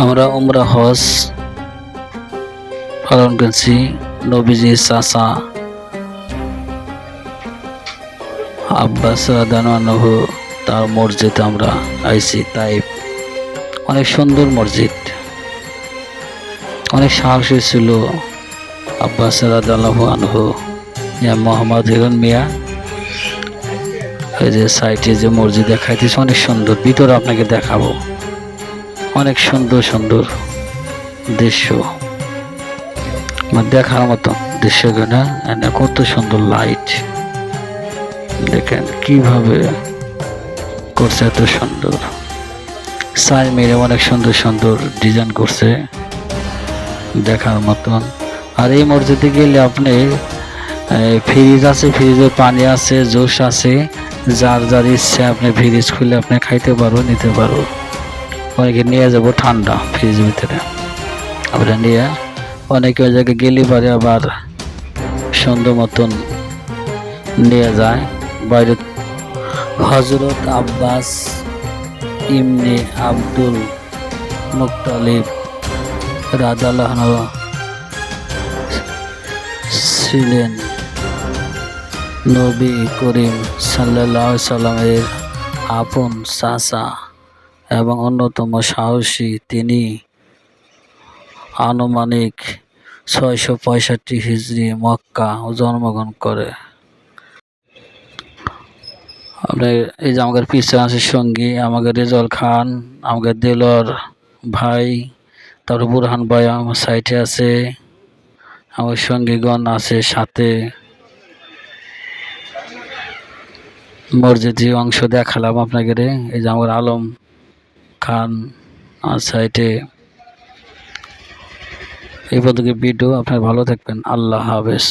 আমরা উমরা হজ পালন করছি। নবীজি চাচা আব্বাস রাদিয়াল্লাহু তার মসজিদে আমরা আইছি। তাইফ অনেক সুন্দর মসজিদ, অনেক সাহসী ছিল আব্বাস রাদিয়াল্লাহু আনহু। মোহাম্মদ হিরণ মিয়া এই যে সাইটে যে মসজিদ দেখাইতেছে অনেক সুন্দর, ভিতরে আপনাকে দেখাবো। অনেক সুন্দর সুন্দর দৃশ্য, দেখার মতো দৃশ্যগুলো। কত সুন্দর লাইট, দেখেন কিভাবে করছে, এত সুন্দর সাই মেরে অনেক সুন্দর সুন্দর ডিজাইন করছে, দেখার মতন। আর এই মসজিদে গেলে আপনি ফ্রিজ আছে, ফ্রিজে পানি আছে, জুস আছে, যার যার ইচ্ছে আপনি ফ্রিজ খুলে আপনি খাইতে পারো, নিতে পারো। অনেকে নিয়ে যাবো ঠান্ডা ফ্রিজের ভিতরে, আমরা নিয়ে অনেকে ওই জায়গায় গেলে পারে আবার সুন্দর মতন নিয়ে যায় বাইরে। হজরত আব্বাস ইবনে আব্দুল মুত্তালিব রাদিয়াল্লাহু ছিলেন নবী করিম সাল্লাল্লাহু আলাইহি সাল্লামের আপন চাচা এবং অন্যতম সাহসী। তিনি আনুমানিক 665 হিজরি মক্কা জন্মগ্রহণ করে। আপনার এই যে আমাদের পিছনে আছে সঙ্গী, আমাদের রেজল খান, আমাদের দেলোয়ার ভাই, তারপর বুরহান ভাই আমার সাইটে আছে, আমার সঙ্গীগণ আছে সাথে। মসজিদের অংশ দেখালাম আপনাকে। এই যে আমার আলম খান আর সাইটে। এই পর্যন্ত ভিডিও, আপনার ভালো থাকবেন, আল্লাহ হাফেজ।